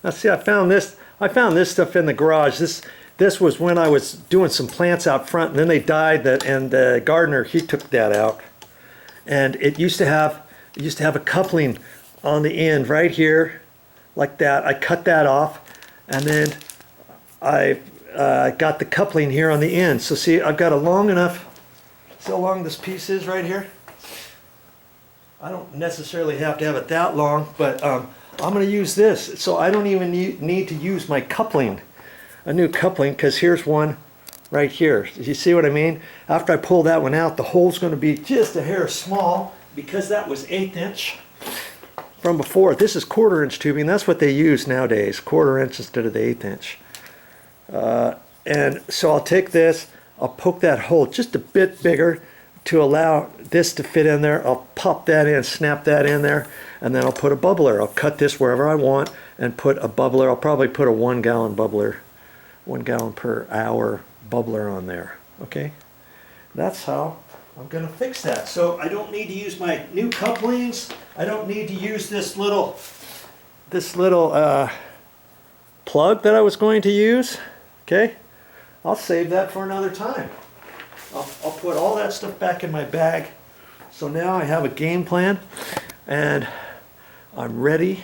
Now see, I found this stuff in the garage. This was when I was doing some plants out front, and then they died, and the gardener, he took that out. And it used to have a coupling on the end right here, like that. I cut that off, and then I got the coupling here on the end. So see, I've got a long enough, see how long this piece is right here? I don't necessarily have to have it that long, but I'm going to use this. So I don't even need to use my coupling, a new coupling, because here's one right here. You see what I mean? After I pull that one out, the hole's going to be just a hair small, because that was 1/8 inch from before. This is 1/4 inch tubing. That's what they use nowadays, 1/4 inch instead of the 1/8 inch. And so I'll take this, I'll poke that hole just a bit bigger to allow this to fit in there. I'll pop that in, snap that in there, and then I'll put a bubbler. I'll cut this wherever I want and put a bubbler. I'll probably put a 1 gallon bubbler, 1 gallon per hour bubbler on there. Okay, that's how I'm going to fix that. So I don't need to use my new couplings. I don't need to use this little plug that I was going to use. Okay, I'll save that for another time. I'll put all that stuff back in my bag. So now I have a game plan, and I'm ready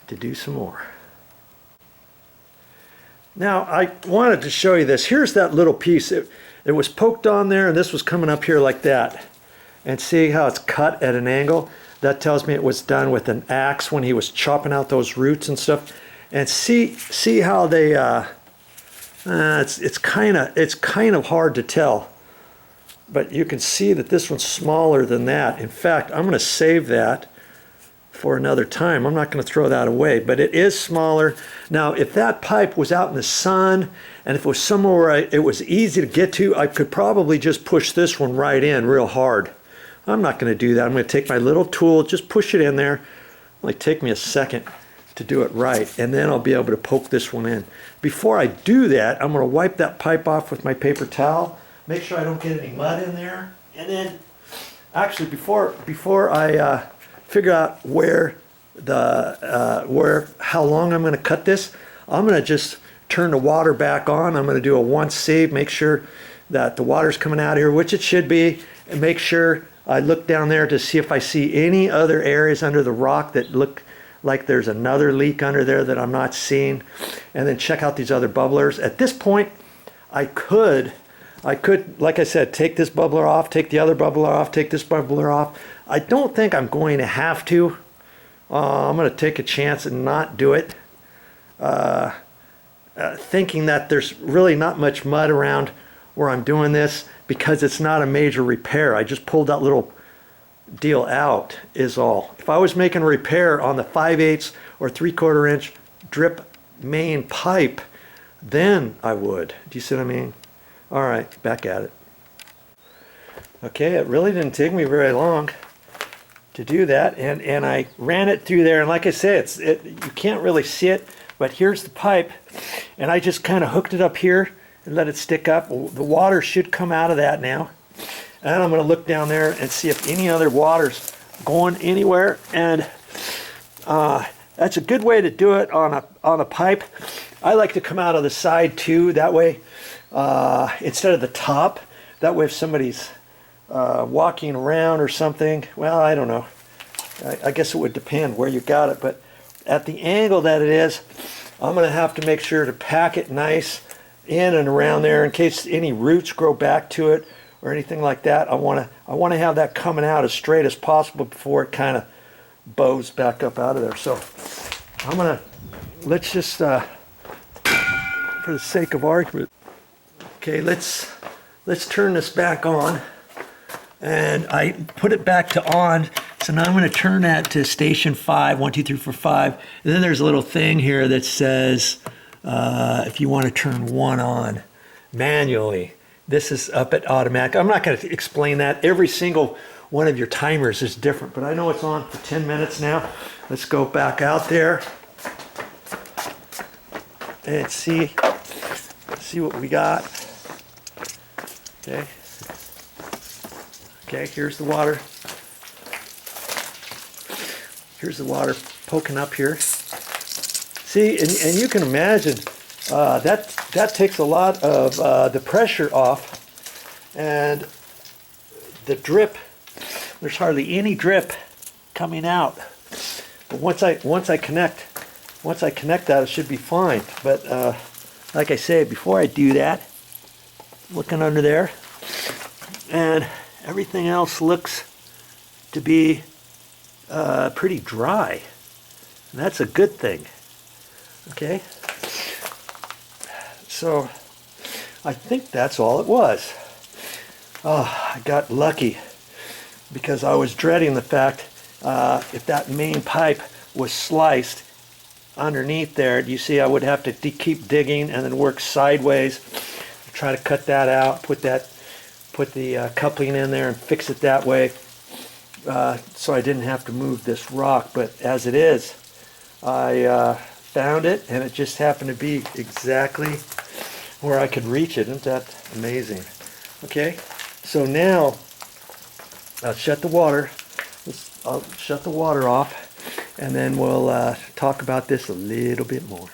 to do some more. Now I wanted to show you this. Here's that little piece. It was poked on there, and this was coming up here like that. And see how it's cut at an angle? That tells me it was done with an axe when he was chopping out those roots and stuff. And see how they it's kind of hard to tell, but you can see that this one's smaller than that. In fact, I'm going to save that for another time. I'm not going to throw that away, but it is smaller. Now, if that pipe was out in the sun, and if it was somewhere where it was easy to get to, I could probably just push this one right in real hard. I'm not going to do that. I'm going to take my little tool, just push it in there. It'll only take me a second to do it right, and then I'll be able to poke this one in. Before I do that, I'm going to wipe that pipe off with my paper towel, make sure I don't get any mud in there, and then actually before I figure out how long I'm going to cut this, I'm going to just turn the water back on. I'm going to do a once save, make sure that the water's coming out here, which it should be, and make sure I look down there to see if I see any other areas under the rock that look like there's another leak under there that I'm not seeing, and then check out these other bubblers. At this point, I could, like I said, take this bubbler off, take the other bubbler off, take this bubbler off. I don't think I'm going to have to. I'm going to take a chance and not do it, thinking that there's really not much mud around where I'm doing this, because it's not a major repair. I just pulled that little deal out is all. If I was making a repair on the 5/8 or 3/4 inch drip main pipe, then I would. Do you see what I mean? All right, back at it. Okay, it really didn't take me very long to do that, and I ran it through there, and like I said, you can't really see it, but here's the pipe, and I just kind of hooked it up here and let it stick up. The water should come out of that now. And I'm going to look down there and see if any other water's going anywhere. And that's a good way to do it on a pipe. I like to come out of the side too. That way, instead of the top. That way, if somebody's walking around or something, well, I don't know. I guess it would depend where you got it. But at the angle that it is, I'm going to have to make sure to pack it nice in and around there in case any roots grow back to it or anything like that. I want to have that coming out as straight as possible before it kind of bows back up out of there. So let's just, for the sake of argument, okay, let's turn this back on. And I put it back to on. So now I'm going to turn that to station 5, 1, 2, 3, 4, 5. And then there's a little thing here that says if you want to turn 1 on manually. This is up at automatic. I'm not going to explain that. Every single one of your timers is different, but I know it's on for 10 minutes now. Let's go back out there and see what we got. Okay, here's the water. Here's the water poking up here. See, and you can imagine that takes a lot of the pressure off, and the drip. There's hardly any drip coming out. But once I connect that, it should be fine. But like I say, before I do that, looking under there, and everything else looks to be pretty dry. And that's a good thing. Okay? So I think that's all it was. Oh, I got lucky because I was dreading the fact if that main pipe was sliced underneath there, you see I would have to keep digging and then work sideways, try to cut that out, put the coupling in there and fix it that way, so I didn't have to move this rock. But as it is, I found it, and it just happened to be exactly where I could reach it. Isn't that amazing? Okay, so now I'll shut the water. I'll shut the water off, and then we'll talk about this a little bit more.